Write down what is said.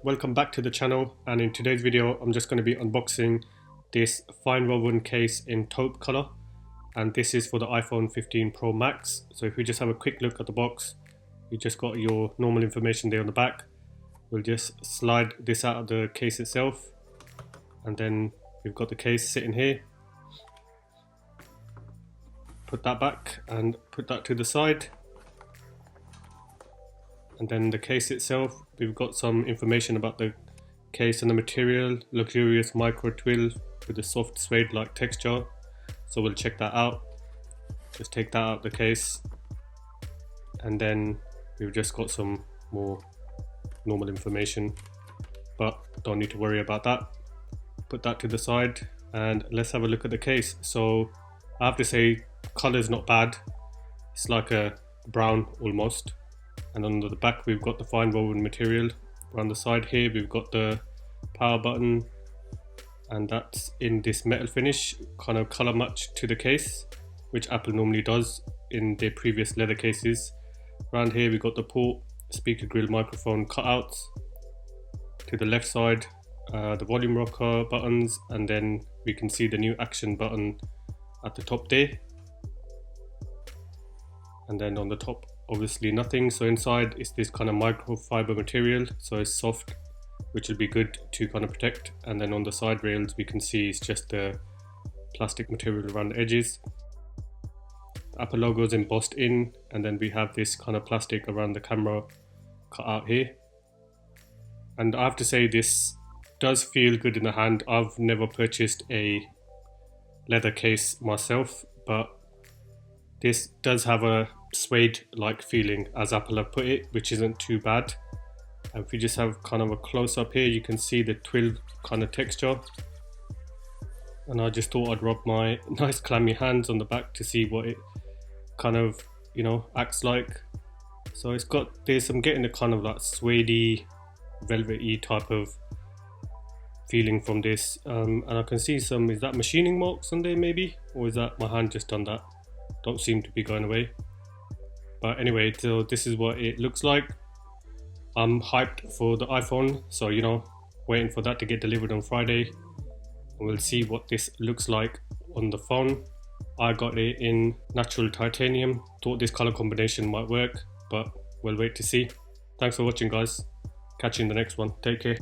welcome back to the channel, and in today's video I'm just going to be unboxing this FineWoven case in taupe color, and this is for the iPhone 15 Pro Max. So if we just have a quick look at the box, you just got your normal information there on the back. We'll just slide this out of the case itself, and then we've got the case sitting here. Put that back and put that to the side. And then the case itself, we've got some information about the case and the material. Luxurious micro twill with a soft suede like texture, so we'll check that out. Just take that out of the case, and then we've just got some more normal information, but don't need to worry about that. Put that to the side, and let's have a look at the case. So I have to say, color is not bad. It's like a brown almost. And on the back we've got the FineWoven material. Around the side here we've got the power button, and that's in this metal finish, kind of color match to the case, which Apple normally does in their previous leather cases. Around here we've got the port, speaker grill, microphone cutouts. To the left side, the volume rocker buttons, and then we can see the new action button at the top there. And then on the top, obviously nothing. So inside is this kind of microfiber material, so it's soft, which will be good to kind of protect. And then on the side rails we can see it's just the plastic material around the edges. The Apple logo is embossed in, and then we have this kind of plastic around the camera cut out here. And I have to say, this does feel good in the hand. I've never purchased a leather case myself, but this does have a suede-like feeling, as Apple have put it, which isn't too bad. And if we just have kind of a close-up here, you can see the twill kind of texture. And I just thought I'd rub my nice clammy hands on the back to see what it kind of, acts like. So it's got this, I'm getting a kind of like suede-y, velvety type of feeling from this. And I can see some, is that machining marks on there maybe? Or is that my hand just done that? Don't seem to be going away. But anyway, so this is what it looks like. I'm hyped for the iPhone, so waiting for that to get delivered on Friday. And we'll see what this looks like on the phone. I got it in natural titanium. Thought this color combination might work, but we'll wait to see. Thanks for watching, guys. Catch you in the next one. Take care.